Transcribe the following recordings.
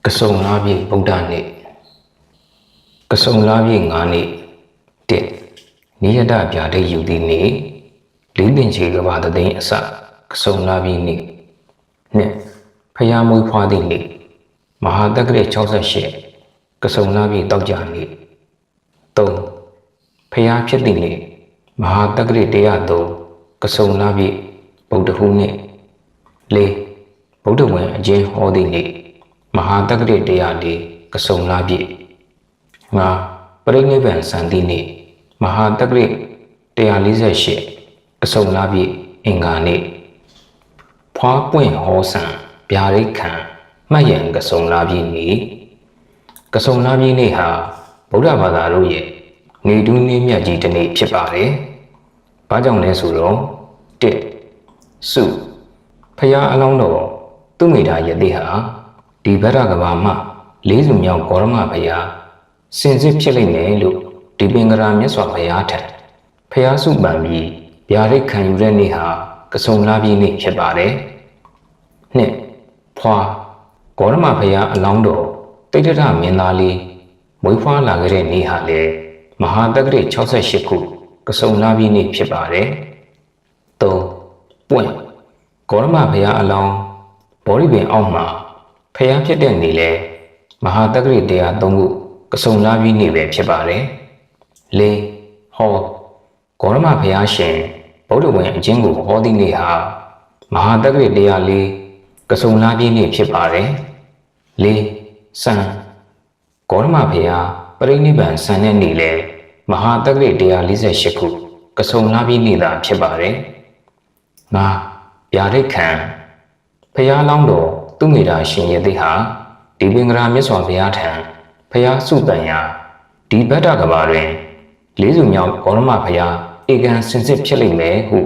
ကစုံလာပြီဗုဒ္ဓနေ့ကစုံလာပြီ9နေ့1နိယတပြာဒိတ်ယူသည်နေ့လေးပင်ချေကဘာတသိန်းအစကစုံလာပြီနေ့2ဖယားမွေးဖွားသည်နေ့မဟာတက္ကရာ68ကစုံလာပြီတောက်ကြနေ့3ဖယားဖြစ်သည်နေ့မဟာတက္ကရာ103ကစုံလာပြီဗုဒ္ဓဟူးနေ့4ဗုဒ္ဓဝင်အကျဉ်းဟောသည်နေ့မဟာတက္ကရာ104ကစုံလာပြီ5ပရိနိဗ္ဗာန်စံသည်နေ့မဟာတက္ကရာ148ကစုံလာပြီအင်္ဂါနေ့ဖွားပွင့်ဟောဆံဗျာဒိတ်ခံမှတ်ရန်ကစုံလာပြီနေ့ကစုံလာပြီနေ့ဟာဗုဒ္ဓဘာသာတို့ရဲ့နေတူးနေ့မြတ်ကြီးတစ်နေ့ဖြစ်ပါတယ်။ဘာကြောင့်လဲဆိုတော့1စုဖယားအလောင်းတော်သူမိတာယတိဟာဒီဗဒ္ဒကဘာမှာလေးစုမြောက်ဂေါရမဘုရားစင်စစ်ဖြစ်လိမ့်မယ်လို့ဒီပင်ကရာမြတ်စွာဘုရားထံဖယားစုပန်ပြီးဗျာဒိတ်ခံယူတဲ့နေ့ဟာကစုံလာပြီနေ့ဖြစ်ပါတယ်။နှစ်ဖွာဂေါရမဘုရားအလောင်းတော်တိဋ္ဌထမင်းသားလေးမွေးဖွားလာခဲ့တဲ့နေ့ဟာလေမဟာတက္ကရာ68ခုကစုံလာပြီနေ့ဖြစ်ပါတယ်။3ပွင့်ဂေါရမဘုရားအလောင်းဘောဓိပင်အောက်မှာဖယားဖြစ်တဲ့နေ့လဲမဟာတက္ကရာ103ခုကစုံလာပြီနေ့ပဲဖြစ်ပါတယ်။4ဟောဂေါရမဘုရားရှင်ဗုဒ္ဓဝင်အကျဉ်းကိုဟောသည့်နေ့ဟာမဟာတက္ကရာ104ကစုံလာပြီနေ့ဖြစ်ပါတယ်။4စံဂေါရမဘုရားပရိနိဗ္ဗာန်စံတဲ့နေ့လဲမဟာတက္ကရာ148ခုကစုံလာပြီနေ့သာဖြစ်ပါတယ်။5ဗျာဒိတ်ခံဖယားလောင်းတော်သူမိတာရှင်ရသည်ဟာဒီပင်ကရာမြတ်စွာဘုရားထံဖယားစုတန်ရာဒီဗဒ္ဒကဘာတွင်လေးစုမြောက်ဂေါရမဘုရားဧကံစင်စစ်ဖြစ်လိမ့်မယ်ဟု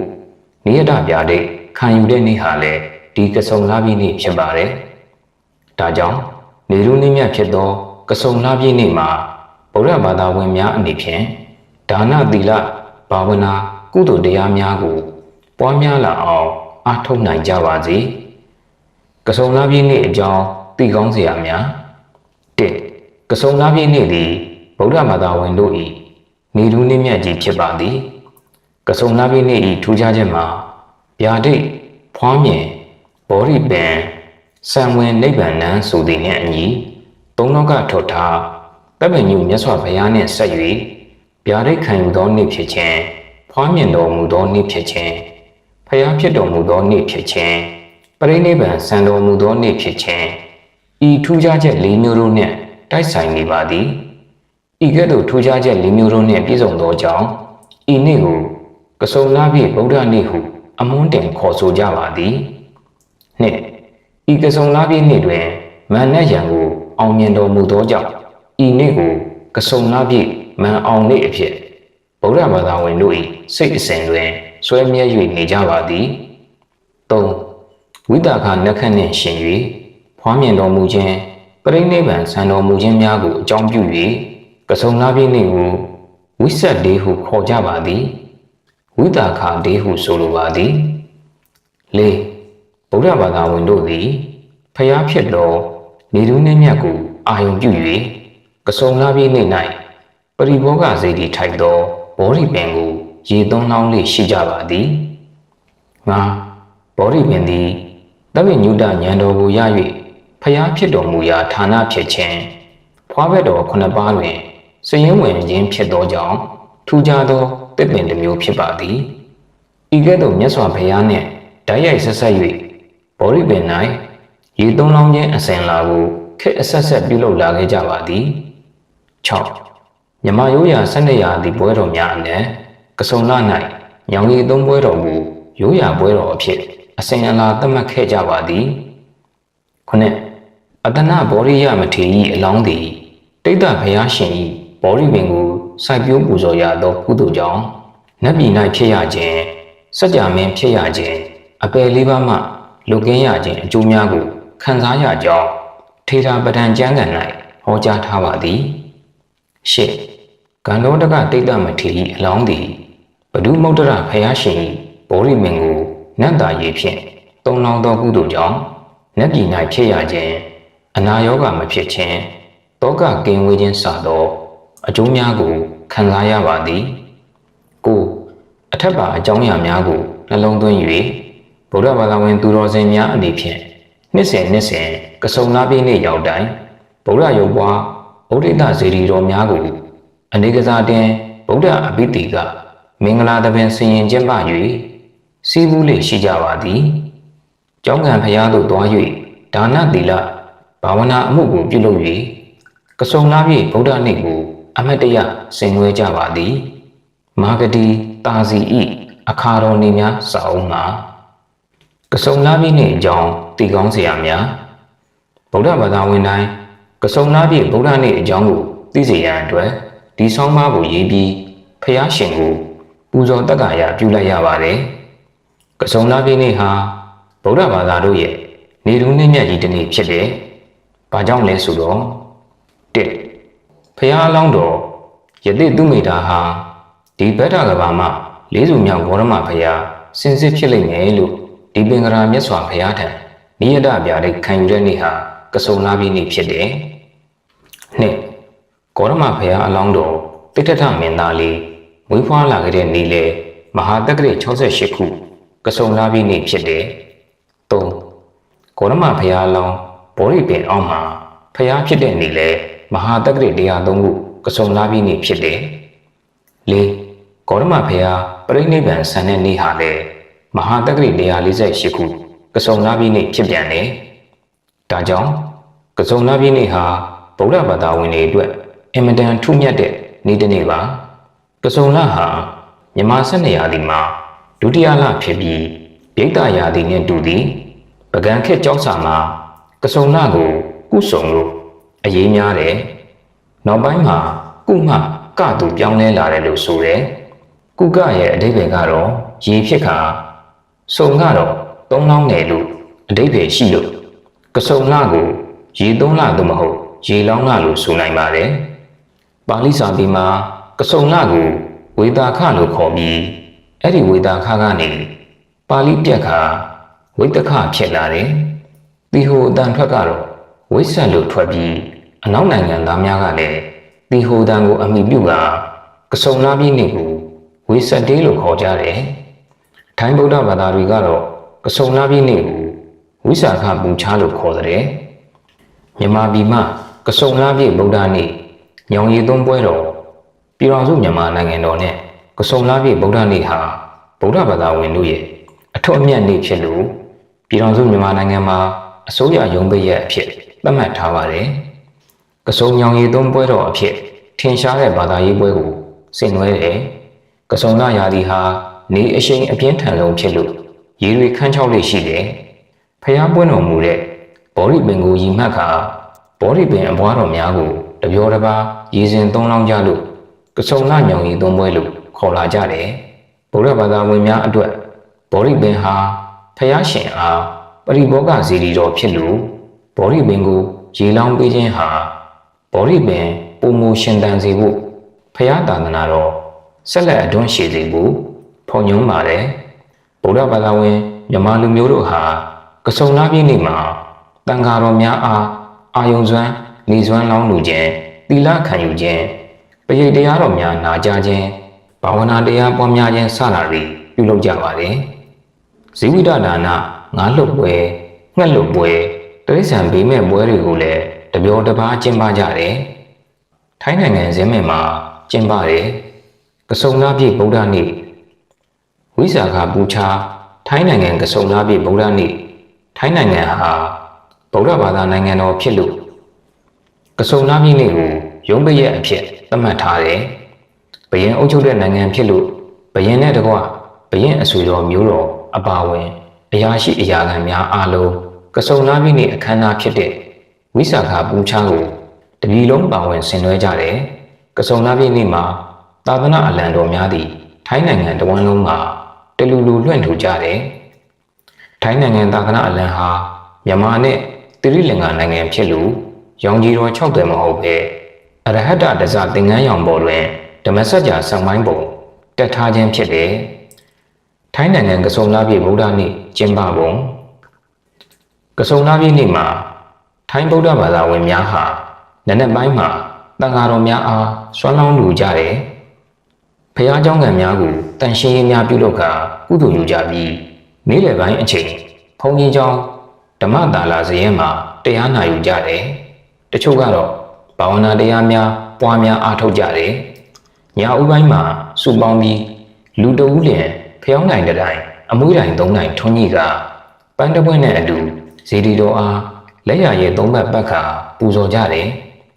နိယတဗျာဒိတ်ခံယူတဲ့နေ့ဟာလည်းဒီကစုံလာပြီနေ့ဖြစ်ပါတယ်။ဒါကြောင့်နေရုနေ့မြတ်ဖြစ်သောကစုံလာပြီနေ့မှာဗုဒ္ဓဘာသာဝင်များအနေဖြင့်ဒါနသီလဘာဝနာကုသိုလ်တရားများကိုပွားများလာအောင်အားထုတ်နိုင်ကြပါစေ။ကစုံလာပြီနေ့အကြောင်းသိကောင်းစရာများ1ကစုံလာပြီနေ့သည်ဗုဒ္ဓဘာသာဝင်တို့၏နေထူးနေ့မြတ်ကြီးဖြစ်ပါသည်ကစုံလာပြီနေ့၏ထူးခြားချက်မှာဗျာဒိတ်ဖွားမြင်ဘောဓိပင်စံဝင်နိဗ္ဗာန်နံဆိုသည်နှင့်အညီသုံးလောကထောက်ထားတပ်ပင်ညုမြတ်စွာဘုရားနှင့်ဆက်၍ဗျာဒိတ်ခံယူသောနေ့ဖြစ်ခြင်းဖွားမြင်တော်မူသောနေ့ဖြစ်ခြင်းဖယားဖြစ်တော်မူသောနေ့ဖြစ်ခြင်းပရိနိဗ္ဗာန်စံတော်မူသောနေ့ဖြစ်ခြင်းဤထူးခြားချက်၄မျိုးတို့နှင့်တိုက်ဆိုင်နေပါသည်ဤကဲ့သို့ထူးခြားချက်၄မျိုးတို့နှင့်ပြည့်စုံသောကြောင့်ဤနေ့ကိုကစုံလာပြီဗုဒ္ဓနေ့ဟုအမွန်းတင်ခေါ်ဆိုကြပါသည်နှင့်ဤကစုံလာပြီနေ့တွင်မန်နဲ့ရန်ကိုအောင်မြင်တော်မူသောကြောင့်ဤနေ့ကိုကစုံလာပြီမန်အောင်နေ့အဖြစ်ဗုဒ္ဓဘာသာဝင်တို့၏စိတ်အစဉ်တွင်ဆွဲမြဲ၍နေကြပါသည်၃ဝိတာခနက္ခနှင့်ရှင်၍ဖွားမြင်တော်မူခြင်းပရိနိဗ္ဗာန်ဆံတော်မူခြင်းများကိုအကြောင်းပြု၍ကစုံလာပြီနေ့ကိုဝိဆက်လေးဟုခေါ်ကြပါသည်ဝိတာခလေးဟုဆိုလိုပါသည်၄ဗုဒ္ဓဘာသာဝင်တို့သည်ဖျားဖြစ်သောနေထူးနှင့်မြတ်ကိုအာယုံပြု၍ကစုံလာပြီနေ့၌ပရိဘောဂစေတီထိုက်သောဘောဓိပင်ကိုရေသွန်းလောင်းလေးရှိကြပါသည်၅ဘောဓိပင်သည်တပိညုတဉာဏ်တော်ကိုရ၍ဖျားဖြစ်တော်မူရာဌာနဖြစ်ခြင်းဖွားဘက်တော်9ပါးတွင်စည်ရင်ဝင်ခြင်းဖြစ်သောကြောင့်ထူးခြားသောတစ်ပင်တစ်မျိုးဖြစ်ပါသည်ဤကဲ့သို့မြတ်စွာဘုရားနှင့်ဓာတ်ရိုက်ဆက်ဆက်၍ဘောဓိပင်၌ရေသွန်းလောင်းခြင်းအစဉ်လာကိုခက်အဆက်ဆက်ပြုလုပ်လာခဲ့ကြပါသည်6မြမရိုးရာ12ရာသည့်ပွဲတော်များအနက်ကစုံလ၌ညောင်ရီ3ပွဲတော်ကိုရိုးရာပွဲတော်အဖြစ်အစဉ်အလာသတ်မှတ်ခဲ့ကြပါသည်ခုနှစ်အတနာဘောဓိယမထေရ၏အလောင်းသည်တိဋ္ဌဘုရားရှင်၏ဘောဓိပင်ကိုစိုက်ပျိုးပူဇော်ရသောကုသိုလ်ကြောင့်နတ်ပြည်၌ဖြစ်ရခြင်းစัจ जा မင်းဖြစ်ရခြင်းအပယ်လေးပါးမှလွတ်ကင်းရခြင်းအကျိုးများကိုခံစားရကြောင်းထေရပဒံကျမ်းဂန်၌ဟောကြားထားပါသည်ရှစ်ဂန္ဓောတကတိဋ္ဌမထေရ၏အလောင်းသည်ဘဒုမုဒ္ဒရဘုရားရှင်၏ဘောဓိပင်ကိုနတ်သားရည်ဖြင့်သုံးလောင်းသောကုသိုလ်ကြောင့်နတ်ပြည်၌ဖြစ်ရခြင်း အနာရောဂါမဖြစ်ခြင်းတောကကင်းဝေးခြင်းစသောအကျိုးများကိုခံစားရပါသည်ကိုအထက်ပါအကြောင်းအရာများကိုနှလုံးသွင်း၍ဗုဒ္ဓဘာသာဝင်သူတော်စင်များအနေဖြင့်နှစ်စဉ်ကစုံလပြည့်နေ့ရောက်တိုင်းဗုဒ္ဓရုပ်ပွားဗုဒ္ဓတစေတီတော်များကိုအနေကစားတင်ဗုဒ္ဓအဘိဓိကမင်္ဂလာသဘင်ဆင်ရင်ကျင်းပ၍စီးပူးလေရှိကြပါသည်ကျောင်းကံဖရာသို့သွား၍ဒါနသီလဘာဝနာအမှုကိုပြုလုပ်၍ကစုံလပြည့်ဗုဒ္ဓနေ့ကိုအမတ်တရဆင်နွှဲကြပါသည်မာဂတိတာစီဤအခါတော်နေများစာအုပ်မှာကစုံလပြည့်နေ့အကြောင်းတည်ကောင်းစရာများဗုဒ္ဓဘာသာဝင်တိုင်းကစုံလပြည့်ဗုဒ္ဓနေ့အကြောင်းကိုသိစေရန်အတွက်ဒီဆောင်းပါးကိုရေးပြီးဖျားရှင်ကိုပူဇော်တက်ကာရပြုလိုက်ရပါတယ်ကစုံလပြည့်နေ့ဟာဗုဒ္ဓဘာသာတို့ရဲ့နေထူးနှင်းမြတ်ကြီးတစ်နေ့ဖြစ်တယ်။ဘာကြောင့်လဲဆိုတော့1ဖျားအလောင်းတော်ယသိသူမိတာဟာဒီဗဒ္ဓကဘာမှာလေးစုမြောက်ဂေါရမဖျားစင်စစ်ဖြစ်လိမ့်မယ်လို့ဒီပင်ကရာမြတ်စွာဘုရားထံနိယတဗျာဒိတ်ခံယူတဲ့နေ့ဟာကစုံလပြည့်နေ့ဖြစ်တယ်။2ဂေါရမဘုရားအလောင်းတော်တိဋ္ဌထမင်းသားလေးမွေးဖွားလာခဲ့တဲ့နေ့လေမဟာတက္ကရာ68ခုကစုံလပြည့်နေ့ဖြစ်တယ်။3ဂေါရမဘုရားအလောင်းဘောရိပင်အောင်မှာဘုရားဖြစ်တဲ့နေ့လေမဟာတက္ကရာ103ခုကစုံလပြည့်နေ့ဖြစ်တယ်။4ဂေါရမဘုရားပြိဋိဘံဆန်တဲ့နေ့ဟာလေမဟာတက္ကရာ148ခုကစုံလပြည့်နေ့ဖြစ်ပြန်တယ်။ဒါကြောင့်ကစုံလပြည့်နေ့ဟာဗုဒ္ဓဘာသာဝင်တွေအတွက်အင်မတန်ထူးမြတ်တဲ့နေ့တစ်နေ့ပါကစုံလဟာမြန်မာ12ရာသီမှာဒုတိယလဖြစ်ပြီးဗိဒ္ဓရာသီနဲ့တူသည်ပကံခေတ်ကျောင်းစာမှာကစုံလကိုကုစုံလို့အရေးများတယ်နောက်ပိုင်းမှာကုမှကသူပြောင်းလဲလာတယ်လို့ဆိုတယ်ကုကရဲ့အဓိပ္ပာယ်ကတော့ရေဖြစ်ခါစုံကတော့သုံးလောင်းတယ်လို့အဓိပ္ပာယ်ရှိလို့ကစုံလကိုရေသုံးလသို့မဟုတ်ရေလောင်းလလို့ဆိုနိုင်ပါတယ်ပါဠိစာပေမှာကစုံလကိုဝေတာခလို့ခေါ်ပြီးအဲ့ဒီဝေတာခကနေပါဠိပြက်ခါဝိတ္တခဖြစ်လာတယ်ဒီဟိုအတန်ထွက်ကတော့ဝိဆက်လို့ထွက်ပြီးအနောက်နိုင်ငံသားများကလည်းဒီဟိုတန်ကိုအမိပြုကကစုံလပြည့်နေ့ကိုဝိဆက်တေးလို့ခေါ်ကြတယ်ထိုင်းဗုဒ္ဓဘာသာတွေကတော့ကစုံလပြည့်နေ့ကိုဝိစာခပူချလို့ခေါ်တယ်မြန်မာပြည်မှာကစုံလပြည့်ဗုဒ္ဓနေ့ညောင်ရည်သွန်းပွဲတော်ပြည်တော်စုမြန်မာနိုင်ငံတော်နဲ့ကစုံလပြည့်ဗုဒ္ဓနေ့ဟာဗုဒ္ဓဘာသာဝင်တို့ရဲ့အထွတ်အမြတ်နေ့ဖြစ်လို့ပြည်တော်စုမြန်မာနိုင်ငံမှာအစိုးရရုံးပိတ်ရက်အဖြစ်သတ်မှတ်ထားပါတယ်ကစုံညောင်ရည်သွန်းပွဲတော်အဖြစ်ထင်ရှားတဲ့ဘာသာရေးပွဲကိုဆင်နွှဲတယ်ကစုံလရာသီဟာနေအရှိန်အပြင်းထန်ဆုံးဖြစ်လို့ရေတွေခန်းချောက်လေးရှိတယ်ဖျားပွင့်တော်မူတဲ့ဘောရိပင်ကိုရီမှတ်ခါဘောရိပင်အပွားတော်များကိုတပြောတစ်ပါးရေစင်သုံးလောင်းကြလို့ကစုံလညောင်ရည်သွန်းပွဲလို့ခေါ်လာကြတယ်ဗုဒ္ဓဘာသာဝင်များအတွက်ဘောရိပင်ဟာဖျားရှင်အားပရိဘောဂဇီရီတော်ဖြစ်လို့ဘောရိပင်ကိုရေလောင်းပေးခြင်းဟာဘောရိပင်ပုံမူရှင်တန်စေဖို့ဖျားသာသနာတော်ဆက်လက်အတွန်းရှည်စေဖို့ဖုန်ညွှန်းပါတယ်ဗုဒ္ဓဘာသာဝင်မြန်မာလူမျိုးတို့ဟာကစုံလပြည့်နေ့မှာတန်ဃာတော်များအားအာယုံစွမ်းနေစွမ်းလောင်းလူခြင်းသီလခံယူခြင်းပရိတ်တရားတော်များနာကြားခြင်းဘာဝနာတရားပွားများခြင်းစတာတွေပြုလုပ်ကြပါတယ်ဇီဝိတဒါနငါးလွတ်ပွဲငှက်လွတ်ပွဲတိရစ္ဆာန်ဘေးမဲ့ပွဲတွေကိုလည်းတပြောတစ်ပါးကျင်းပကြတယ်ထိုင်းနိုင်ငံဇင်းမဲ့မှာကျင်းပတယ်ကစုံလပြည့်ဗုဒ္ဓနေ့ဝိစာခပူချာထိုင်းနိုင်ငံကစုံလပြည့်ဗုဒ္ဓနေ့ထိုင်းနိုင်ငံဟာဗုဒ္ဓဘာသာနိုင်ငံတော်ဖြစ်လို့ကစုံလပြည့်နေ့ကိုရုံးပိတ်ရက်အဖြစ်သတ်မှတ်ထားတယ်ဘယင်အုပ်ချုပ်တဲ့နိုင်ငံဖြစ်လို့ဘယင်နဲ့တကွဘယင်အဆွေတော်မျိုးတော်အပါဝင်အရာရှိအရာခံများအားလုံးကစုံလပြည့်နေ့အခမ်းအနားဖြစ်တဲ့ဝိစာခပူချာကိုတပြည်လုံးပါဝင်ဆင်နွှဲကြတယ်ကစုံလပြည့်နေ့မှာသာသနာအလံတော်များသည့်ထိုင်းနိုင်ငံတဝန်းလုံးမှာတလူလူလွှင့်ထူကြတယ်ထိုင်းနိုင်ငံသာသနာအလံဟာမြန်မာနဲ့တိရိလင်္ကာနိုင်ငံဖြစ်လို့ရောင်ကြီးတော်6တယ်မဟုတ်ပဲအရဟတတဇသင်္ကန်းရောင်ပေါ်တွင်ဓမ္မစကြာဆံပိုင်းပုံတက်ထားခြင်းဖြစ်တယ်ထိုင်းနိုင်ငံကစုံလပြည့်ဗုဒ္ဓနေ့ကျင်းပပုံကစုံလပြည့်နေ့မှာ ထိုင်းဗုဒ္ဓဘာသာဝင်များဟာနနက်ပိုင်းမှာတန်ဃာတော်များအားဆွမ်းလောင်းလူကြတယ်။ဘုရားကျောင်းကံများကိုတန်ရှင်းရေးများပြုလုပ်ကာကုသိုလ်ယူကြပြီးနေ့လယ်ပိုင်းအချိန်ဘုန်းကြီးကျောင်းဓမ္မတာလာဇယင်းမှာတရားနာယူကြတယ်။တချို့ကတော့ဘာဝနာတရားများပွားများအားထုတ်ကြတယ်။ညဦးပိုင်းမှာစုပေါင်းပြီးလူတဦးလျင်ဖျောင်းနိုင်တဲ့တိုင်အမွှေးတိုင်၃တိုင်ထွန်းကြီးကပန်းတပွင့်နဲ့အတူဇေဒီတော်အားလက်ရရဲ့၃ဘက်ပတ်ခါပူဇော်ကြတယ်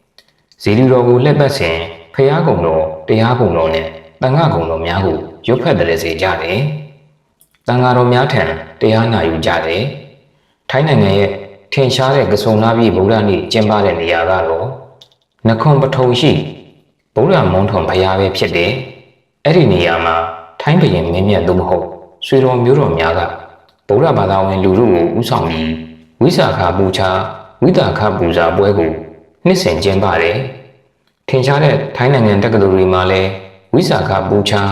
။ဇေဒီတော်ကိုလက်ပတ်စဉ်ဖျားကုံတော်တရားကုံတော်နဲ့တန်ခါကုံတော်များကိုရုပ်ဖက်တည်းစေကြတယ်။တန်ခါတော်များထံတရားနာယူကြတယ်။ထိုင်းနိုင်ငံရဲ့ထင်ရှားတဲ့ကဆုံလာပြည်ဗုဒ္ဓနေ့ကျင်းပတဲ့နေရာကတော့နခွန်ပထုံရှိဗုဒ္ဓမုံထွန်ဘုရားပဲဖြစ်တယ်။အဲ့ဒီနေရာမှာထိုင်းဘုရင်မင်းမြတ်သို့မဟုတ်ဆွေတော်မျိုးတော်များကဗုဒ္ဓဘာသာဝင်လူထုကိုဥဆောင်ပြီးဝိစာခပူချာဝိတာခပူဇာပွဲကိုနှစ်စဉ်ကျင်းပတယ်။ထင်ရှားတဲ့ထိုင်းနိုင်ငံတက္ကသိုလ်တွေမှာလည်းဝိစာခပူချာ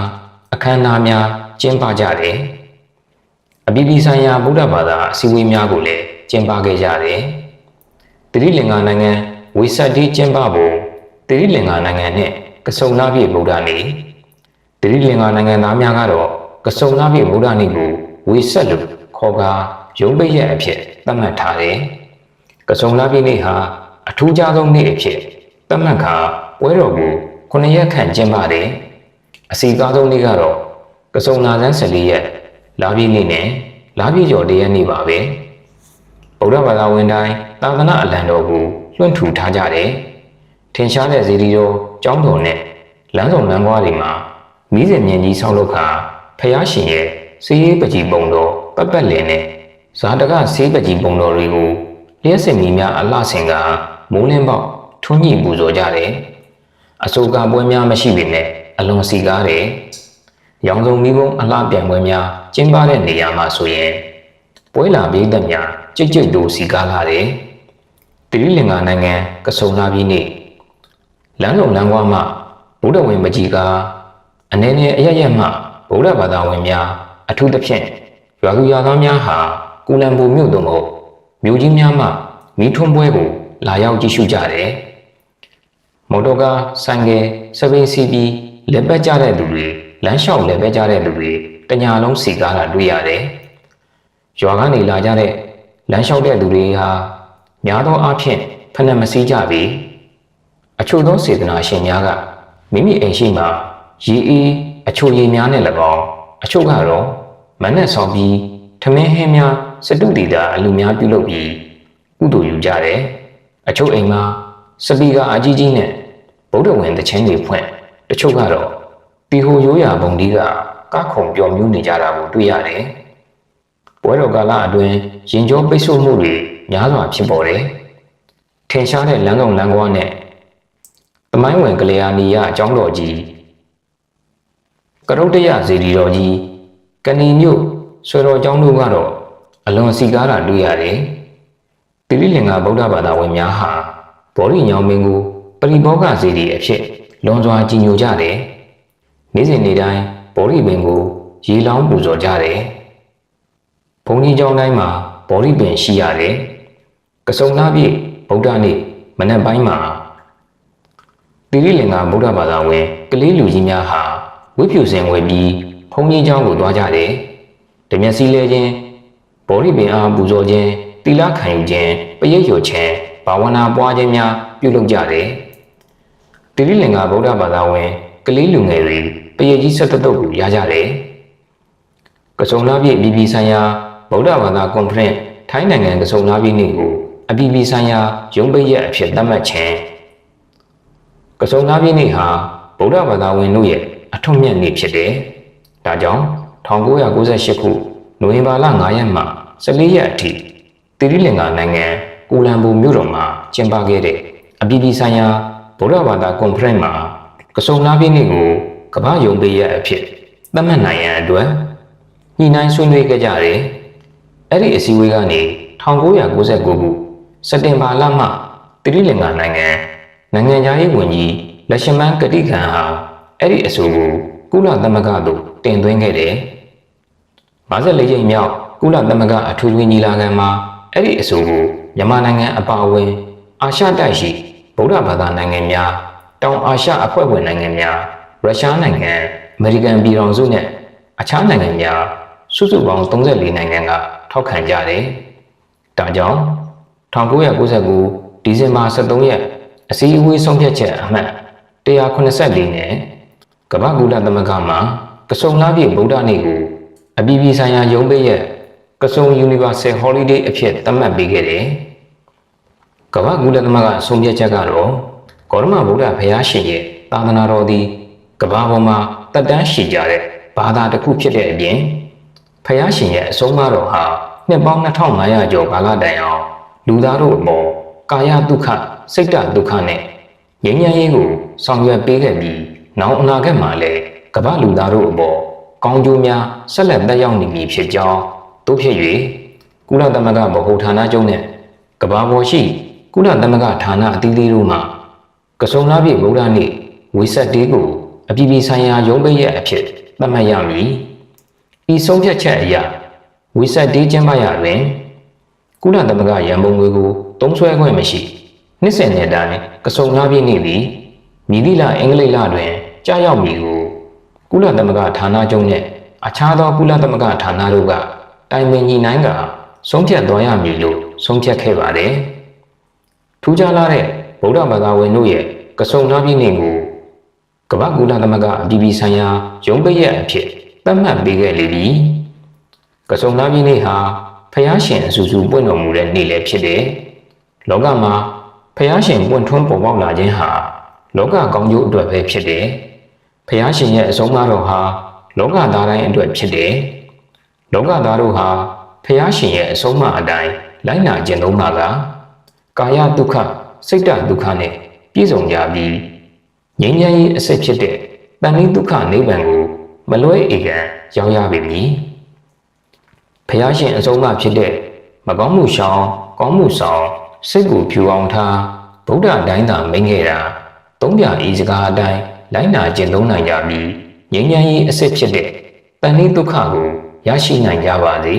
အခမ်းအနားများကျင်းပကြတယ်။အပြည်ပြည်ဆိုင်ရာဗုဒ္ဓဘာသာအစည်းအဝေးများကိုလည်းကျင်းပခဲ့ကြတယ်။တိရိလင်္ကာနိုင်ငံဝိစတ်တိကျင်းပဖို့တိရိလင်္ကာနိုင်ငံနဲ့ကဆုံလပြည့်ဗုဒ္ဓနေ့တိရိလင်္ကာနိုင်ငံသားများကတော့ကဆုံလပြည့်ဗုဒ္ဓနေ့ကိုဝိစတ်လို့ခေါ်ကာရုံးပိတ်ရက်အဖြစ်သတ်မှတ်ထားတယ်။ကဆုံလပြည့်နေ့ဟာအထူးခြားဆုံးနေ့အဖြစ်သတ်မှတ်ခါပွဲတော်ကို9ရက်ခန့်ကျင်းပတယ်။အစီအကားဆုံးနေ့ကတော့ကဆုံလဆန်း14ရက်လာပြည့်နေ့နဲ့လာပြည့်ကျော်1ရက်နေ့ပါပဲ။ဗုဒ္ဓဘာသာဝင်တိုင်းသာသနာအလံတော်ကိုလွှင့်ထူထားကြတယ်။ထင်ရှားတဲ့ဇေဒီတော်ကျောင်းတော်နဲ့လမ်းဆောင်လမ်းကွာတွေမှာမီးစင်မြင်ကြီးဆောက်လုပ်ခါဖျားရှင်ရဲ့စေးပကြီးပုံတော်ပတ်ပတ်လည်နဲ့ဇာတကစေးပကြီးပုံတော်တွေကိုလျှက်စင်မီများအလှဆင်ကမိုးလင်းပေါက်ထွန်းညှိပူဇော်ကြတယ်။အစိုးကပွဲများမရှိပေမဲ့အလွန်စီကားတယ်။ရောင်စုံမီးပုံအလှပြိုင်ပွဲများကျင်းပတဲ့နေရာမှာဆိုရင်ပွဲလာပြည်သက်များကြိတ်ကြိတ်တို့စီကားလာတယ်။တိရိလင်္ကာနိုင်ငံကဆုံလာပြည်နေ့လမ်းလုံလမ်းကွာမှဗုဒ္ဓဝင်မကြီးကားအနေနဲ့အရရက်မှဗုဒ္ဓဘာသာဝင်များအထူးသဖြင့်ရွာသူရွာသားများဟာကူလံပူမြို့သို့မဟုတ်မြို့ကြီးများမှမီးထွန်းပွဲကိုလာရောက်ကြည့်ရှုကြတယ်။မော်တော်ကားဆိုင်ကယ်စပင်းစီးပြီးလက်ပတ်ကြတဲ့လူတွေလမ်းလျှောက်လက်ပတ်ကြတဲ့လူတွေတညာလုံးစီကားတာတွေ့ရတယ်။ရွာကနေလာကြတဲ့လမ်းလျှောက်တဲ့လူတွေဟာများသောအားဖြင့်ဖဏမစည်းကြပြီးအချို့သောစေတနာရှင်များကမိမိအိမ်ရှိမှရေအေးအချို့ရည်များနဲ့၎င်းအချို့ကတော့မနက်ဆောင်ပြီးထမင်းဟင်းများစတုတီတာအလူများပြုလုပ်ပြီးကုသိုလ်ယူကြတယ်။အချို့အိမ်မှာစပီကာအကြီးကြီးနဲ့ဗုဒ္ဓဝင်သချင်းတွေဖွင့်တချို့ကတော့တီဟိုရိုးရာပုံဒီကကခုံပျော်မြူးနေကြတာကိုတွေ့ရတယ်။ပွဲတော်ကာလအတွင်းရင်ကျော်ပိတ်ဆို့မှုတွေများစွာဖြစ်ပေါ်တယ်။ထင်ရှားတဲ့လမ်းဆောင်လမ်းကွာနဲ့သမိုင်းဝင်ကလျာဏီယအကြောင်းတော်ကြီးကရုတ်တရဇေဒီတော်ကြီးကဏီမြို့ဆွေတော်ကျောင်းတို့ကတော့အလွန်စီကားတာတွေ့ရတယ်။တိရိလင်္ကာဗုဒ္ဓဘာသာဝင်များဟာဗောဓိညောင်မင်းကိုပရိဘောဂဇေဒီအဖြစ်လွန်စွာကြည်ညိုကြတယ်။နေ့စဉ်နေ့တိုင်းဗောဓိပင်ကိုရေလောင်းပူဇော်ကြတယ်။ဘုန်းကြီးကျောင်းတိုင်းမှာဗောဓိပင်ရှိရတယ်။ကဆုံလပြည့်ဗုဒ္ဓနေ့မနက်ပိုင်းမှာတိရိလင်္ကာဗုဒ္ဓဘာသာဝင်ကလေးလူကြီးများဟာဝိဖြူစင်ဝယ်ပြီးဘုန်းကြီးကျောင်းကိုသွားကြတယ်။ဓမျက်စီလဲခြင်းဗောဓိပင်အားပူဇော်ခြင်းတိလခံယူခြင်းပရိတ်ရွခြင်းဘာဝနာပွားခြင်းများပြုလုပ်ကြတယ်။တိရိလင်္ကာဗုဒ္ဓဘာသာဝင်ကလေးလူငယ်တွေပရိတ်ကြီးဆက်တုပ်ကိုရကြတယ်။ကဆုံလပြည့်ပြည်ပြည်ဆိုင်ရာဗုဒ္ဓဘာသာကွန်ဖရင့်ထိုင်းနိုင်ငံကဆုံလပြည့်နေ့ကိုအပြည်ပြည်ဆိုင်ရာရုံးပိတ်ရက်အဖြစ်သတ်မှတ်ခြင်းကဆုံလပြည့်နေ့ဟာဗုဒ္ဓဘာသာဝင်တို့ရဲ့အထွတ်မြတ်နေ့ဖြစ်တယ်။ဒါကြောင့်1998ခုနိုဝင်ဘာလ9ရက်မှ14ရက်အထိတိရိလင်္ကာနိုင်ငံကူလံပူမြို့တော်မှာကျင်းပခဲ့တဲ့အပြည်ပြည်ဆိုင်ရာဗုဒ္ဓဘာသာကွန်ဖရင့်မှာကဆုံလပြည့်နေ့ကိုကမ္ဘာရုံးပိတ်ရက်အဖြစ်သတ်မှတ်နိုင်ရန်အတွက်ညှိနှိုင်းဆွေးနွေးခဲ့ကြတယ်။အဲ့ဒီအစည်းအဝေးကနေ1999ခုစက်တင်ဘာလမှတိရိလင်္ကာနိုင်ငံခြားရေးဝန်ကြီးလက်ရှမန်းကတိခံဟာအဲ့ဒီအဆိုကိုကုလသမဂ္ဂသို့တင်သွင်းခဲ့တယ်။54ကြိမ်မြောက်ကုလသမဂ္ဂအထွေထွေညီလာခံမှာအဲ့ဒီအဆိုကို မြန်မာနိုင်ငံအပါအဝင်အာရှတိုက်ရှိဗုဒ္ဓဘာသာနိုင်ငံများတောင်အာရှအဖွဲ့ဝင်နိုင်ငံများရုရှားနိုင်ငံအမေရိကန်ပြည်ထောင်စုနဲ့အခြားနိုင်ငံများစုစုပေါင်း34နိုင်ငံကထောက်ခံကြတယ်။ဒါကြောင့်1999ဒီဇင်ဘာ23ရက်အစည်းအဝေးဆုံးဖြတ်ချက်အမှတ်184နဲ့ကမ္ဘာကုလသမဂ္ဂမှကဆုံလပြည့်ဗုဒ္ဓနေ့ကိုအပြည်ပြည်ဆိုင်ရာရုံးပိတ်ရက်ကဆုံ Universal Holiday အဖြစ်သတ်မှတ်ပေးခဲ့တယ်။ကမ္ဘာကုလသမဂ္ဂဆုံးဖြတ်ချက်ကတော့ဂေါတမဗုဒ္ဓဘုရားရှင်ရဲ့သာသနာတော်သည်ကမ္ဘာပေါ်မှာတက်တန်းရှိကြတဲ့ဘာသာတစ်ခုဖြစ်တဲ့အပြင်ဘုရားရှင်ရဲ့အဆုံးအမတော်ဟာနှစ်ပေါင်း2500ကျော်ကာလတိုင်အောင်လူသားတို့အပေါ်ကာယဒုက္ခစိတ်ဓာတ်ဒုက္ခနဲ့ငြိမ်းချမ်းရေးကိုဆောင်ရွက်ပေးခဲ့ပြီးနောက်အနာဂတ်မှာလည်းကမ္ဘာလူသားတို့အပေါ်ကောင်းကျိုးများဆက်လက်သက်ရောက်နေမည်ဖြစ်ကြောင်းတို့ဖြစ်၍ကုလသမဂ္ဂဗဟိုဌာနချုပ်နဲ့ကမ္ဘာပေါ်ရှိကုလသမဂ္ဂဌာနအသီးသီးတို့မှကဆုံလပြည့်ဗုဒ္ဓနေ့ဝေဆက်တေးကိုအပြည်ပြည်ဆိုင်ရာရုံးပိတ်ရက်အဖြစ်သတ်မှတ်ရမည်။ဤဆုံးဖြတ်ချက်အရဝေဆက်တေးကျင်းပရာတွင်ကုလသမဂ္ဂရန်ပုံငွေကိုသုံးစွဲခွင့်မရှိနှစ်စဉ်နှစ်တိုင်းကဆုံလပြည့်နေ့သည်မည်သည့်လအင်္ဂလိပ်လတွင်ကြာရောက်မည်ကိုကုလသမဂ္ဂဌာနချုပ်နှင့်အခြားသောကုလသမဂ္ဂဌာနတို့ကတိုင်ပင်ညှိနှိုင်းကာဆုံးဖြတ်သွားရမည်လို့ဆုံးဖြတ်ခဲ့ပါတယ်။ထူးခြားလာတဲ့ဗုဒ္ဓဘာသာဝင်တို့ရဲ့ကဆုံလပြည့်နေ့ကိုကမ္ဘာကုလသမဂ္ဂအပြည်ပြည်ဆိုင်ရာရုံးပိတ်ရက်အဖြစ်သတ်မှတ်ပေးခဲ့လေပြီ။ကဆုံလပြည့်နေ့ဟာဖျားရှင်အဆူဆူပွင့်တော်မူတဲ့နေ့လည်းဖြစ်တယ်။လောကမှာဖျားရှင်ပွင့်ထွန်းပေါ်ပေါက်လာခြင်းဟာလောကကောင်းကျိုးအတွက်ပဲဖြစ်တယ်။ဖျားရှင်ရဲ့အဆုံးအမတော်ဟာလောကသားတိုင်းအတွက်ဖြစ်တယ်။လောကသားတို့ဟာဖျားရှင်ရဲ့အဆုံးအမအတိုင်းလိုက်နာကျင့်သုံးပါကကာယဒုက္ခစိတ်ဓာတ်ဒုက္ခနဲ့ပြည့်စုံကြပြီးငြိမ်းချမ်းရေးအစစ်ဖြစ်တဲ့တဏှိဒုက္ခနိဗ္ဗာန်ကိုမလွဲဧကံရောက်ရပြီမည်။ဖျားရှင်အဆုံးအမဖြစ်တဲ့မကောင်းမှုရှောင်ကောင်းမှုဆောင်စိတ်ကိုဖြူအောင်ထားဗုဒ္ဓတိုင်းသာမိန်ခဲ့တာသုံးပြဤစကားအတိုင်းလိုက်နာကျင့်သုံးနိုင်ကြပြီးငြိမ်းချမ်းရေးအစစ်ဖြစ်တဲ့တဏှိဒုက္ခကိုရရှိနိုင်ကြပါစေ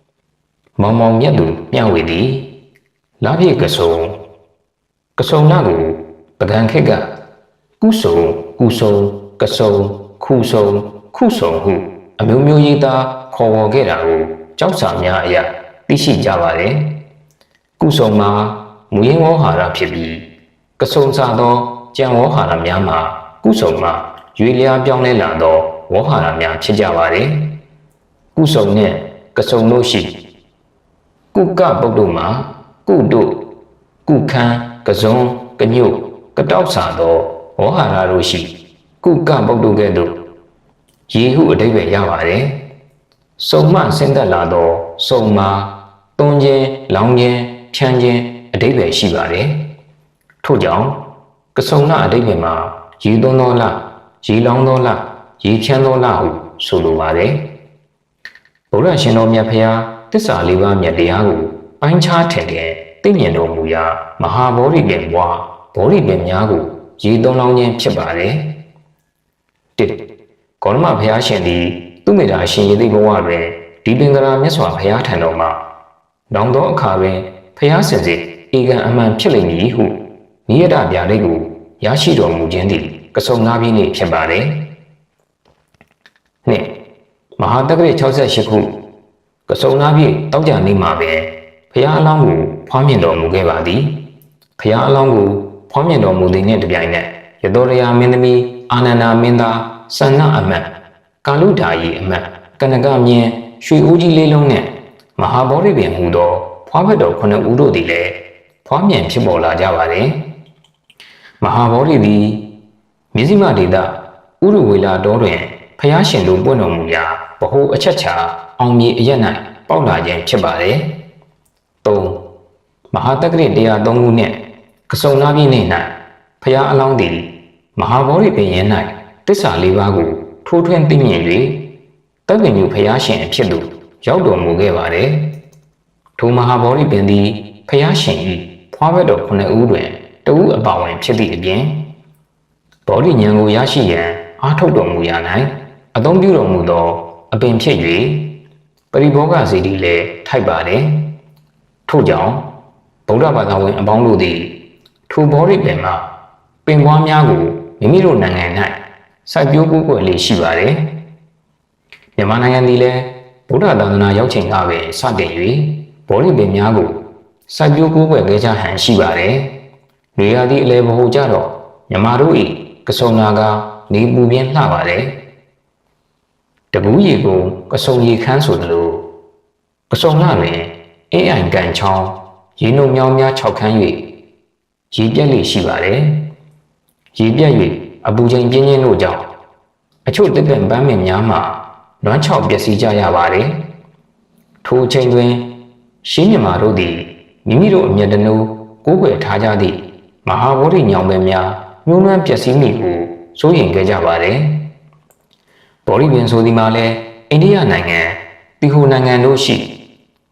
။မောင်မောင်မြတ်သူမျှဝေသည်လပြည့်ကဆုံလကိုပကံခေတ်ကကုဆုံကဆုံခုဆုံဟုအမျိုးမျိုးရေးသားခေါ်ဝေါ်ခဲ့တာကိုကြောက်စာများအရာသိရှိကြပါတယ်။ကုဆုံမှာမူရင်းဝေါဟာရဖြစ်ပြီးကဆုံစာသောကြံဝေါဟာရများမှာကုဆုံမှာရွေလျားပြောင်းလဲလာသောဝေါဟာရများဖြစ်ကြပါတယ်။ကုဆုံနှင့်ကဆုံတို့ရှိကုကပုဒ်တို့မှာကုတို့ကုခန်းကစုံကညုတ်ကတောက်စာသောဝေါဟာရတို့ရှိကုကပုဒ်တို့ကဲ့သို့ရေဟုအဓိပ္ပာယ်ရပါတယ်။စုံမှဆင်းသက်လာသောစုံမှာတွန်းခြင်းလောင်းခြင်းဖြန်းခြင်းအဓိပ္ပာယ်ရှိပါတယ်။ထို့ကြောင့်ကဆုံလအဓိပ္ပာယ်မှာရေသွန်းသောလရေလောင်းသောလရေဖြန်းသောလဟုဆိုလိုပါတယ်။ဗုဒ္ဓရှင်တော်မြတ်ဖျားသစ္စာလေးပါးမြတ်တရားကိုပိုင်းခြားထင်တယ်သိမြင်တော်မူရာမဟာဗောဓိပင်ဘွားဗောဓိပင်များကိုရေသွန်းလောင်းခြင်းဖြစ်ပါတယ်။တစ်ဂေါတမဘုရားရှင်သည်သူမေတ္တာရှင်ရည်သိဘဝတွင်ဒီပင်ကရာမြတ်စွာဘုရားထံတော်မှနောင်သောအခါတွင်ဘုရားစင်စစ်ဧကံအမှန်ဖြစ်လိမ့်မည်ဟုနိယတဗျာဒိတ်ကိုရရှိတော်မူခြင်းသည်ကဆုံလပြည့်နေ့ဖြစ်ပါတယ်။နှစ်မဟာတက္ကရာ68ခုကဆုံလပြည့်တောက်ကြနေ့မှာပဲဘုရားအလောင်းကိုဖွားမြင်တော်မူခဲ့ပါသည်။ဘုရားအလောင်းကိုဖွားမြင်တော်မူသည်နှင့်တပြိုင်နက်ယသောရယာမင်းသမီးအာနန္ဒာမင်းသားစန္နအမတ်ကာလုဓာယီအမတ်ကနကမြင်းရွှေဦးကြီးလေးလုံးနှင့်မဟာဗောဓိပင်ဟူသောဖွားဖက်တော်9ဦးတို့သည်လည်းဖွားမြင်ဖြစ်ပေါ်လာကြပါသည်။မဟာဗောဓိသည်မြစည်းမဒေသဥရဝေလာတော်တွင်ဖျားရှင်တို့ပွင့်တော်မူရာဗဟိုအချက်ချာအောင်မြေအရက်၌ပေါက်လာခြင်းဖြစ်ပါတယ်။၃မဟာတက္ကရာ103ခုနှင့်ကဆုံလပြည့်နေ့၌ဖျားအလောင်းသည်မဟာဗောဓိပင်ရင်၌သစ္စာလေးပါးကိုထိုးထွင်းသိမြင်၍တက္ကညုဖျားရှင်အဖြစ်သို့ရောက်တော်မူခဲ့ပါတယ်။ထိုမဟာဗောဓိပင်သည်ဖျားရှင်၏ဖွားဘက်တော်9ဦးတွင်တဦးအပါဝင်ဖြစ်သည့်အပြင်ဗောဓိဉာဏ်ကိုရရှိရန်အားထုတ်တော်မူရာ၌အသုံးပြုတော်မူသောအပင်ဖြစ်၍ပရိဘောဂစေတီလည်းထိုက်ပါတယ်။ထို့ကြောင့် ဗုဒ္ဓဘာသာဝင်အပေါင်းတို့သည်ထိုဘောရိပင်မှာပင်ပွားများကိုမိမိတို့နိုင်ငံ၌စိုက်ပျိုးကိုးကွယ်လေးရှိပါတယ်။မြန်မာနိုင်ငံသည်လည်းဗုဒ္ဓသာသနာရောက်ချိန်ကပဲစတင်၍ဘောရိပင်များကိုစိုက်ပျိုးကိုးကွယ်ခဲ့ကြဟန်ရှိပါတယ်။နေရာသည့်အလဲဘဟုကြတော့မြန်မာတို့၏ကဆုံနာကနေပူပြင်းလှပါတယ်။တပူးရီကိုကဆုံရီခန်းဆိုသလိုကဆုံလာတွင်အင်းအိုင်ကန်ချောင်းရေနှုတ်မြောင်းများ၆ခန်း၍ရေပြက်လေးရှိပါတယ်။ရေပြက်၍အပူချိန်ပြင်းပြင်းတို့ကြောင့်အချို့တစ်ပင်ပန်းပင်များမှာနွမ်းချောက်ပျက်စီးကြရပါတယ်။ထိုအချိန်တွင်ရှင်းမြမာတို့သည်မိမိတို့အမျက်တနိုးကိုးကွယ်ထားကြသည့်မဟာဗောဓိညောင်ပဲများညှိုးနှွမ်းပျက်စီးမိကိုစိုးရိမ်ခဲ့ကြပါတယ်။ဗောဓိပင်ဆိုသည်မှာလည်းအိန္ဒိယနိုင်ငံတီဟိုနိုင်ငံတို့ရှိ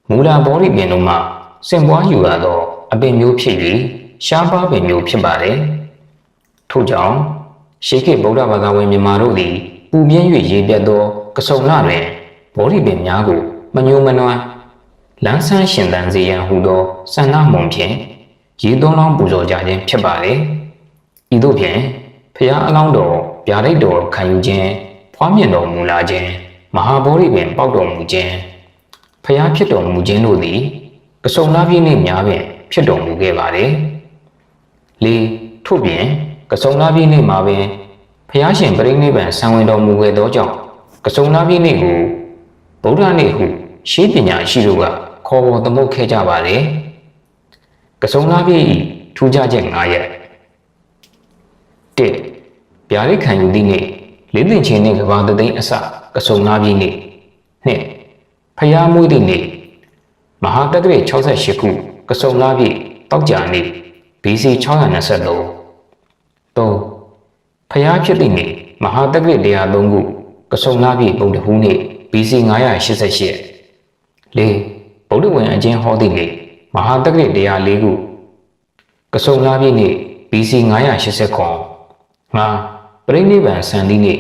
မူလာဗောဓိပင်တို့မှဆင့်ပွားယူရသောအပင်မျိုးဖြစ်၍ရှားပါးပင်မျိုးဖြစ်ပါတယ်။ထို့ကြောင့်ရှေးခေတ်ဗုဒ္ဓဘာသာဝင်မြန်မာတို့သည်ပူပြင်း၍ရေပြတ်သောကဆုံလတွင်ဗောဓိပင်များကိုမညှိုးမနွမ်းလန်းဆန်းရှင်သန်စေရန်ဟူသောဆန္ဒမုံဖြင့်ရေသွန်းလောင်းပူဇော်ကြခြင်းဖြစ်ပါလေ။ဤသို့ဖြင့်ဖျားအလောင်းတော်ဗျာဒိတ်တော်ခံယူခြင်းဖွားမြင်တော်မူလာခြင်းမဟာဗောဓိပင်ပေါက်တော်မူခြင်းဖျားဖြစ်တော်မူခြင်းတို့သည်ကဆုံလပြည့်နေ့များပင်ဖြစ်တော်မူခဲ့ပါလေ။လေးထို့ပြင်ကဆုံလပြည့်နေ့မှာပင်ဖျားရှင်ပြိဋိနိဗ္ဗာန်ဆံဝင်တော်မူခဲ့သောကြောင့်ကဆုံလပြည့်နေ့ကိုဗုဒ္ဓနေ့ဟုရှေးပညာရှိတို့ကခေါ်ဝေါ်သမုတ်ခဲ့ကြပါလေ။ကဆုံလပြည့်၏ထူးခြားချက်9ရက်1ဗျာဒိတ်ခံယူသည့်နေ့လေးသင်ချင်းနှင့်ကဘာသိန်းအစကဆုံလပြည့်နေ့2ဖျားမွေးသည့်နေ့မဟာတက္ကရာ68ခုကဆုံလပြည့်တောက်ကြနေ့ BC 623 3ဖျားဖြစ်သည့်နေ့မဟာတက္ကရာ103ခုကဆုံလပြည့်ပုံတဟူးနေ့ BC 988 4ဗုဒ္ဓဝင်အကျဉ်းဟောသည့်နေ့မဟာတက္ကရာ104ခုကဆုံလပြည့်နေ့ BC 989 5ပြိဋိနိဗ္ဗာန်ဆံသည့်နေ့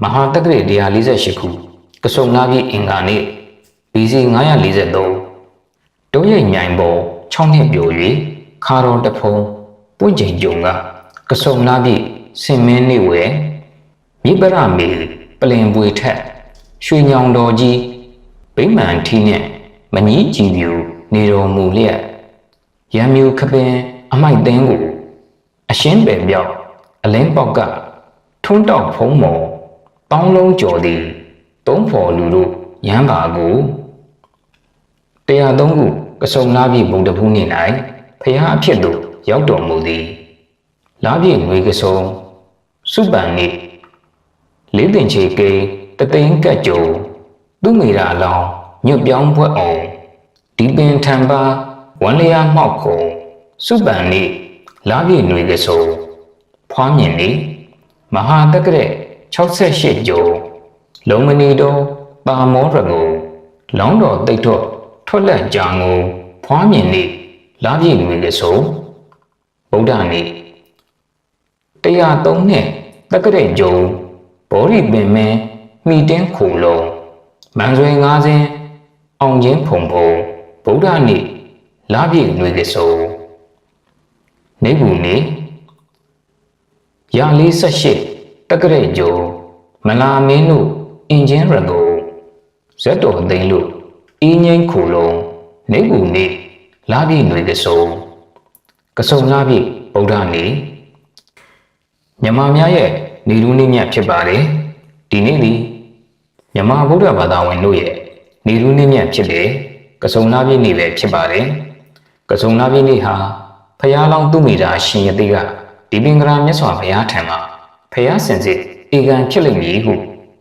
မဟာတက္ကရာ148ခုကဆုံလပြည့်အင်္ဂါနေ့ BC 943တုံးရိပ်မြိုင်ပေါ်6နှစ်ပြို၍ခါတော်တဖုံပွင့်ချိန်ကြုံကဆုံလပြည့်စင်မင်းနေ့ဝဲမြစ်ပရမေပလင်ပွေထက်ရွှေညောင်တော်ကြီးဗိမာန်ထီးနှင့်မကြီးကြည်ပြူနေတော်မူလျက်ရံမြူခပင်အမိုက်သိန်းကိုအရှင်းပယ်ပြောက်အလင်းပေါက်ကထွန်းတောက်ဖုံးမော်ပေါင်းလုံးကျော်သည်သုံးဖော်လူတို့ရမ်းပါကို103ခုကဆုံလပြည့်ဘုံတဖူးနေ၌ဖျားအဖြစ်သို့ရောက်တော်မူသည်လပြည့်ငွေကဆုံစုပန်နေ့လေးတင်ချေကိတသိန်းကတ်ကြုံသူ့မိရာလောင်ညွတ်ပြောင်းဘွက်အောင်ဒီပင်ထံပါဝမ်းလျာမှောက်ခုံစုပန်နေ့လပြည့်ငွေကဆုံဖွားမြင်နေ့မဟာတက္ကရာ68ကျုံလုံမဏီတော်ပါမောရကိုလောင်းတော်တိတ်တော့ထွက်လက်ကြာငုံဖွားမြင်နေ့လပြည့်ငွေကဆုံဗုဒ္ဓနေ့103နှစ်တက္ကရာကျုံဘောရိပင်မဲမိတင်းခုလုံးမန်ဆွေ9စင်းအောင်ချင်းဖုံဖုံဗုဒ္ဓနေ့လပြည့်ငွေကဆုံနေဘူးနေ့148တက္ကရာကျုံမလာမင်းတို့အင်ဂျင်ရကိုဇက်တော်သိန်းလို့အင်းငိမ့်ခုလုံးနေဘူးနေ့လပြည့်ငွေကဆုံလပြည့်ဗုဒ္ဓနေ့မြန်မာများရဲ့နေလူနေ့မြတ်ဖြစ်ပါတယ်ဒီနေ့သည်မြန်မာဗုဒ္ဓဘာသာဝင်တို့ရဲ့နေလူနေ့မြတ်ဖြစ်တဲ့ကဆုံလပြည့်နေ့ပဲဖြစ်ပါတယ်ကဆုံလပြည့်နေ့ဟာဖျားလောင်းသူမိတာရှင်ရသေးကဒီပင်ကရာမြတ်စွာဘုရားထံမှာဖျားစင်စစ်ဧကန်ဖြစ်လိမ့်မည်ဟု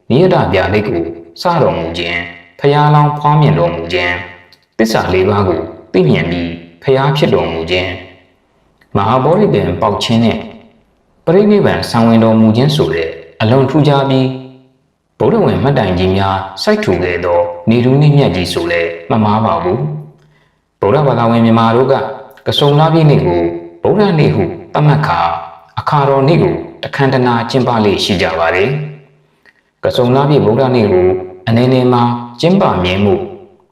နိယတဗျာဒိတ်ကိုစတော်မူခြင်းဖျားလောင်းဖွားမြင်တော်မူခြင်းသစ္စာ၄ပါးကိုသိမြင်ပြီးဖျားဖြစ်တော်မူခြင်းမဟာဗောဓိပင်ပေါက်ခြင်းနဲ့ပရိနိဗ္ဗာန်ဆံဝင်တော်မူခြင်းဆိုတဲ့အလွန်ထူးခြားပြီးဗုဒ္ဓဝင်မှတ်တိုင်ကြီးများစိုက်ထူခဲ့သောနေလူနေ့မြတ်ကြီးဆိုလည်းမမှားပါဘူးဗုဒ္ဓဘာသာဝင်မြန်မာတို့ကကဆုံလပြည့်နေ့ကိုဗုဒ္ဓနေ့ဟုသတ်မှတ်ခါအခါတော်နေ့ကိုတခန္ဓနာကျင်းပလေ့ရှိကြပါတယ်ကဆုံလပြည့်ဗုဒ္ဓနေ့ကိုအနေနဲ့မှာကျင်းပမြဲမှု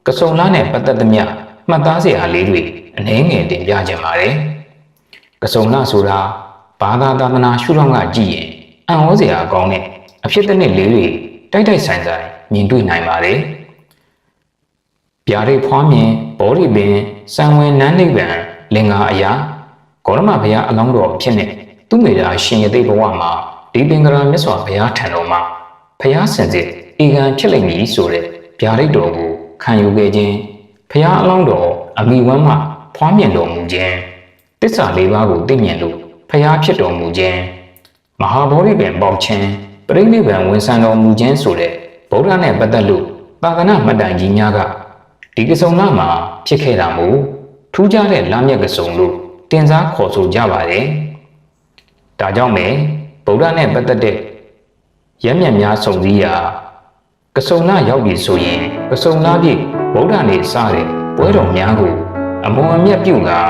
ကဆုံလနဲ့ပတ်သက်သမျှမှ မှတ်သားစရာလေးတွေအနည်းငယ်တင်ပြခြင်းပါတယ်ကစုံလဆိုတာဘာသာသာသနာရှုထောင့်ကကြည့်ရင်အံ့ဩစရာအကောင်းတဲ့အဖြစ်တစ်နှစ်လေးတွေတိုက်တိုက်ဆိုင်ဆိုင်မြင်တွေ့နိုင်ပါတယ်ပြားရိပ်ဖွားမြင်ဘောဓိပင်စံဝင်နန်းနိဗ္ဗာန်လင်္ကာအရာဂေါရမဘုရားအလောင်းတော်အဖြစ်နဲ့သူမိသားရှင်ရသေးဘဝမှာဒီပင်ကရာမြတ်စွာဘုရားထံတော်မှာဘုရားစင်စစ်ဧကန်ဖြစ်လိမ့်မည်ဆိုတဲ့ဗျာဒိတ်တော်ကိုခံယူခဲ့ခြင်းဘုရားအလောင်းတော်အမိဝမ်းမှဖွားမြင်တော်မူခြင်းတစ္ဆာလေးပါးကိုသိမြင်လို့ဘုရားဖြစ်တော်မူခြင်းမဟာဗောဓိပင်ပေါက်ခြင်းပရိနိဗ္ဗာန်ဝင်ဆံတော်မူခြင်းဆိုတဲ့ဗုဒ္ဓနဲ့ပတ်သက်လို့သာသနာမှတ်တိုင်ကြီးများကဒီကစုံလမှာဖြစ်ခဲ့တာမို့ထူးခြားတဲ့လမ်းမြတ်ကစုံလို့တင်စားခေါ်ဆိုကြပါတယ်ဒါကြောင့်ပဲဗုဒ္ဓနဲ့ပတ်သက်တဲ့ရမျက်များစုံစည်းရာကစုံလရောက်ပြီဆိုရင်ကစုံလပြည့်ဗုဒ္ဓနဲ့စတဲ့ပွဲတော်များကိုအမွန်အမြတ်ပြုကာ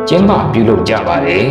ကျင်းပပြုလုပ်ကြပါတယ်